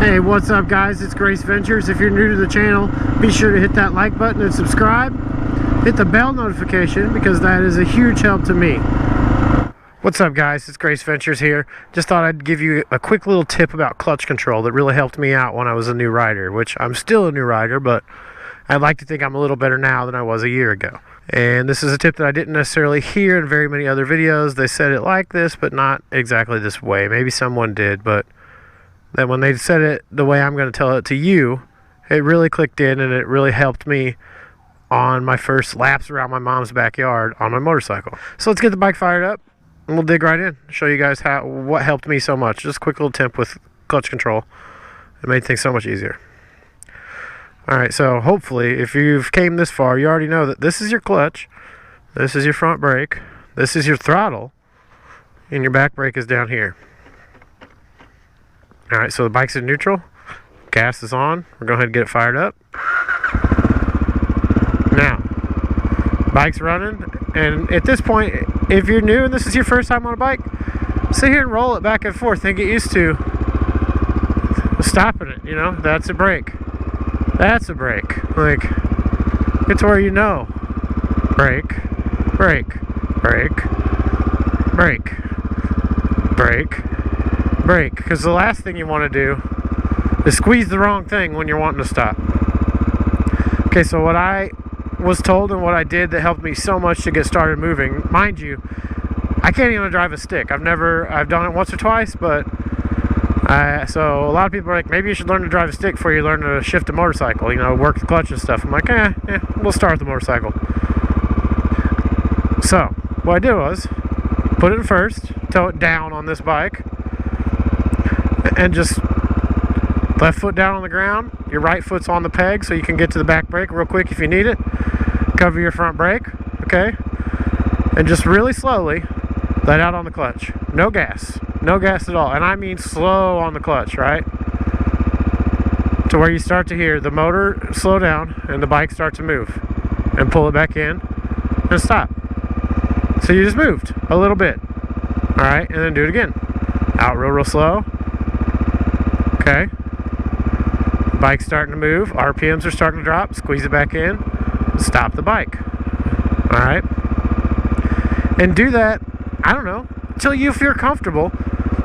Hey, what's up guys? It's Grace Ventures. If you're new to the channel, be sure to hit that like button and subscribe. Hit the bell notification because that is a huge help to me. What's up guys? It's Grace Ventures here. Just thought I'd give you a quick little tip about clutch control that really helped me out when I was a new rider, which I'm still a new rider, but I'd like to think I'm a little better now than I was a year ago. And this is a tip that I didn't necessarily hear in very many other videos. They said it like this, but not exactly this way. Maybe someone did, but then when they said it the way I'm going to tell it to you, it really clicked in and it really helped me on my first laps around my mom's backyard on my motorcycle. So let's get the bike fired up and we'll dig right in, show you guys what helped me so much. Just a quick little tip with clutch control. It made things so much easier. Alright, so hopefully if you've came this far, you already know that this is your clutch, this is your front brake, this is your throttle, and your back brake is down here. Alright, so the bike's in neutral, gas is on, we're going to go ahead and get it fired up. Now, bike's running, and at this point, if you're new and this is your first time on a bike, sit here and roll it back and forth and get used to stopping it, you know, that's a brake. That's a brake. Like, it's where you know. Brake, brake, brake, brake, brake, brake. Because the last thing you want to do is squeeze the wrong thing when you're wanting to stop. Okay, so what I was told and what I did that helped me so much to get started moving, mind you, I can't even drive a stick. I've done it once or twice, but so a lot of people are like, maybe you should learn to drive a stick before you learn to shift a motorcycle, you know, work the clutch and stuff. I'm like, we'll start with the motorcycle. So what I did was put it in first, tow it down on this bike, and just left foot down on the ground, your right foot's on the peg so you can get to the back brake real quick if you need it. Cover your front brake, okay, and just really slowly let out on the clutch. No gas. No gas at all, and I mean slow on the clutch, right? To where you start to hear the motor slow down and the bike start to move, and pull it back in and stop. So you just moved a little bit, all right, and then do it again. Out real slow. Okay. Bike's starting to move. RPMs are starting to drop. Squeeze it back in. Stop the bike. All right. And do that, I don't know, until you feel comfortable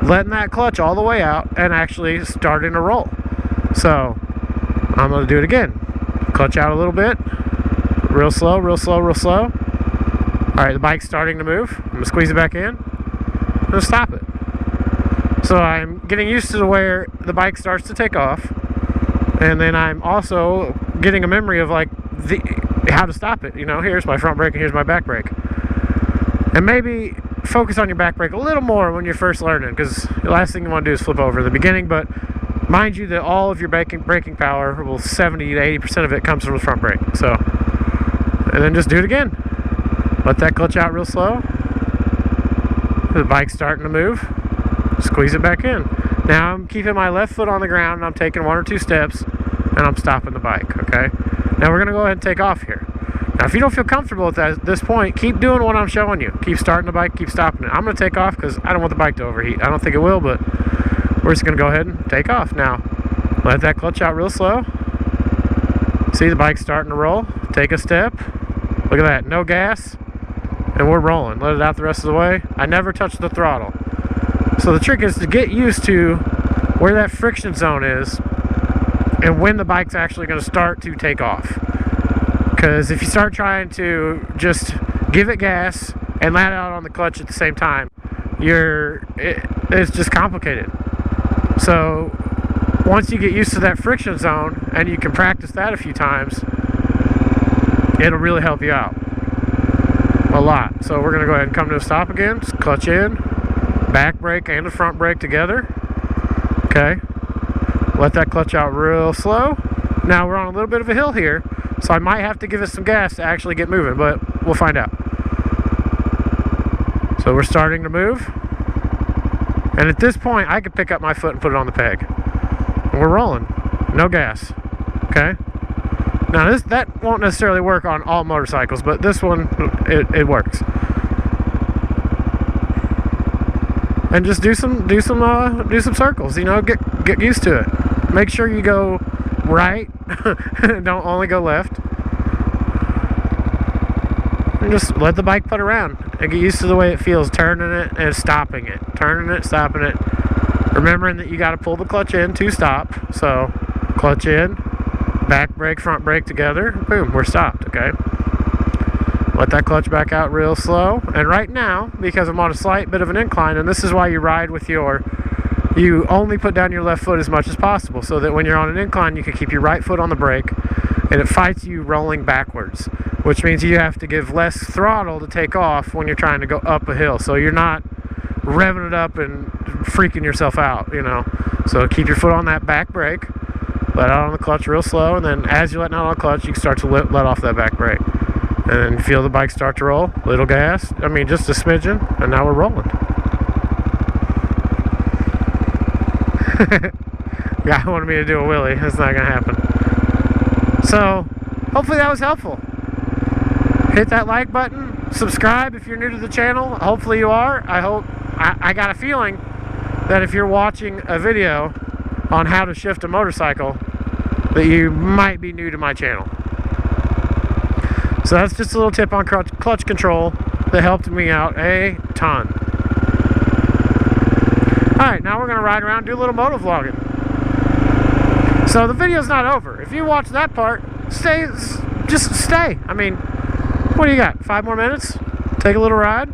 letting that clutch all the way out and actually starting to roll. So I'm going to do it again. Clutch out a little bit, real slow, real slow, real slow. Alright, the bike's starting to move. I'm going to squeeze it back in and stop it. So I'm getting used to where the bike starts to take off, and then I'm also getting a memory of like how to stop it. You know, here's my front brake and here's my back brake. And maybe focus on your back brake a little more when you're first learning, because the last thing you want to do is flip over in the beginning. But mind you that all of your braking power, well, 70 to 80% of it comes from the front brake. So, and then just do it again. Let that clutch out real slow. The bike's starting to move. Squeeze it back in. Now I'm keeping my left foot on the ground and I'm taking 1 or 2 steps and I'm stopping the bike, okay? Now we're going to go ahead and take off here. Now if you don't feel comfortable with that at this point, keep doing what I'm showing you. Keep starting the bike, keep stopping it. I'm going to take off because I don't want the bike to overheat. I don't think it will, but we're just going to go ahead and take off. Now, let that clutch out real slow. See the bike starting to roll. Take a step. Look at that, no gas. And we're rolling. Let it out the rest of the way. I never touch the throttle. So the trick is to get used to where that friction zone is and when the bike's actually going to start to take off. Because if you start trying to just give it gas and let out on the clutch at the same time, it's just complicated. So once you get used to that friction zone and you can practice that a few times, it'll really help you out a lot. So we're going to go ahead and come to a stop again. Just clutch in, back brake and the front brake together. Okay. Let that clutch out real slow. Now we're on a little bit of a hill here, so I might have to give it some gas to actually get moving, but we'll find out. So we're starting to move. And at this point, I can pick up my foot and put it on the peg. And we're rolling. No gas. Okay? Now that won't necessarily work on all motorcycles, but this one, it works. And just do some circles, you know, get used to it. Make sure you go right. Don't only go left. And just let the bike put around and get used to the way it feels, turning it and stopping it. Turning it, stopping it. Remembering that you got to pull the clutch in to stop. So, clutch in, back brake, front brake together. Boom, we're stopped, okay? Let that clutch back out real slow. And right now, because I'm on a slight bit of an incline, and this is why you ride with you only put down your left foot as much as possible, so that when you're on an incline, you can keep your right foot on the brake, and it fights you rolling backwards, which means you have to give less throttle to take off when you're trying to go up a hill. So you're not revving it up and freaking yourself out, you know. So keep your foot on that back brake, let out on the clutch real slow, and then as you're letting out on the clutch, you can start to let off that back brake. And then feel the bike start to roll, little gas, I mean just a smidgen, and now we're rolling. Guy wanted me to do a wheelie. That's not gonna happen. So hopefully that was helpful. Hit that like button, subscribe if you're new to the channel. Hopefully you are. I got a feeling that if you're watching a video on how to shift a motorcycle, that you might be new to my channel. So that's just a little tip on clutch control that helped me out a ton. Alright, now we're going to ride around and do a little moto vlogging. So the video's not over. If you watch that part, just stay. I mean, what do you got? 5 more minutes? Take a little ride?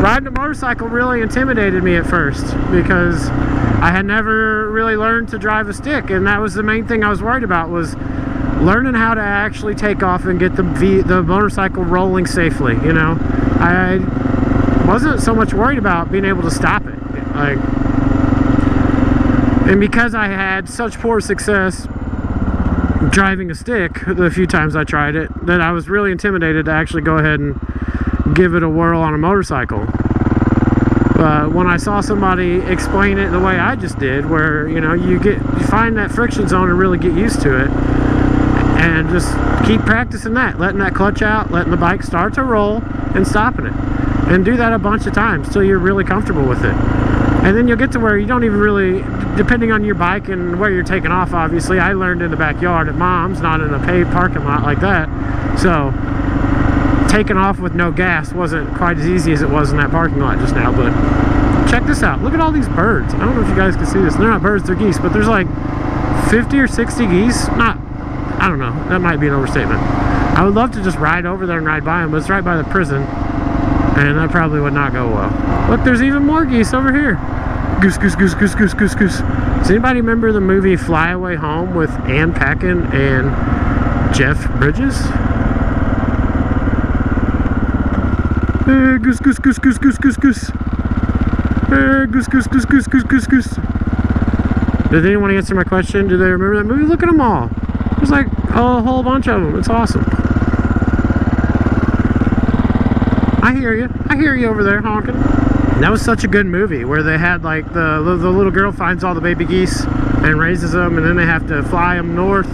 Riding a motorcycle really intimidated me at first because I had never really learned to drive a stick, and that was the main thing I was worried about, was learning how to actually take off and get the motorcycle rolling safely, you know. I wasn't so much worried about being able to stop it. And because I had such poor success driving a stick the few times I tried it, that I was really intimidated to actually go ahead and give it a whirl on a motorcycle. But when I saw somebody explain it the way I just did, where you find that friction zone and really get used to it, and just keep practicing that, letting that clutch out, letting the bike start to roll, and stopping it, and do that a bunch of times till you're really comfortable with it. And then you'll get to where you don't even really, depending on your bike and where you're taking off, obviously. I learned in the backyard at Mom's, not in a paved parking lot like that. So taking off with no gas wasn't quite as easy as it was in that parking lot just now. But check this out. Look at all these birds. I don't know if you guys can see this. They're not birds, they're geese. But there's like 50 or 60 geese. I don't know. That might be an overstatement. I would love to just ride over there and ride by them, but it's right by the prison, and that probably would not go well. Look, there's even more geese over here. Goose, goose, goose, goose, goose, goose, goose. Does anybody remember the movie Fly Away Home with Ann Paquin and Jeff Bridges? Goose, goose, goose, goose, goose, goose, goose. Goose, goose, goose, goose, goose, goose, goose. Did anyone answer my question? Do they remember that movie? Look at them all. There's like a whole bunch of them. It's awesome. I hear you. I hear you over there honking. That was such a good movie where they had like the little girl finds all the baby geese and raises them, and then they have to fly them north.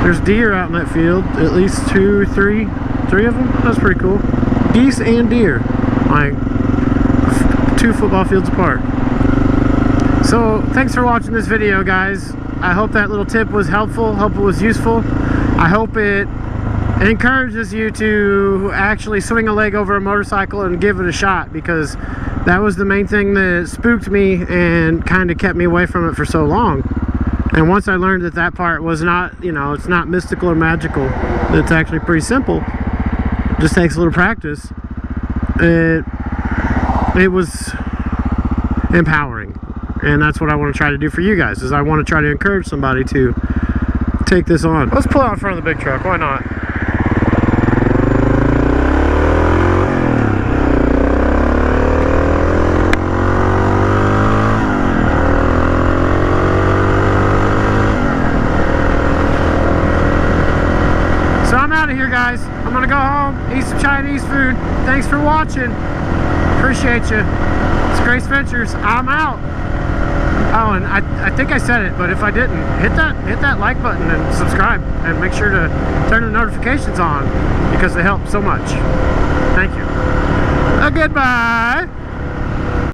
There's deer out in that field, at least three of them. That's pretty cool. Geese and deer, like 2 football fields apart. So thanks for watching this video, guys. I hope that little tip was helpful. Hope it was useful. I hope it encourages you to actually swing a leg over a motorcycle and give it a shot, because that was the main thing that spooked me and kind of kept me away from it for so long. And once I learned that part was not, it's not mystical or magical, it's actually pretty simple, just takes a little practice, it was empowering. And that's what I want to try to do for you guys, is I want to try to encourage somebody to take this on. Let's pull out in front of the big truck, why not? So I'm out of here, guys. I'm gonna go home, eat some Chinese food. Thanks for watching. Appreciate you. It's Grace Ventures. I'm out. Oh, and I think I said it, but if I didn't, hit that like button and subscribe, and make sure to turn the notifications on, because they help so much. Thank you. Goodbye.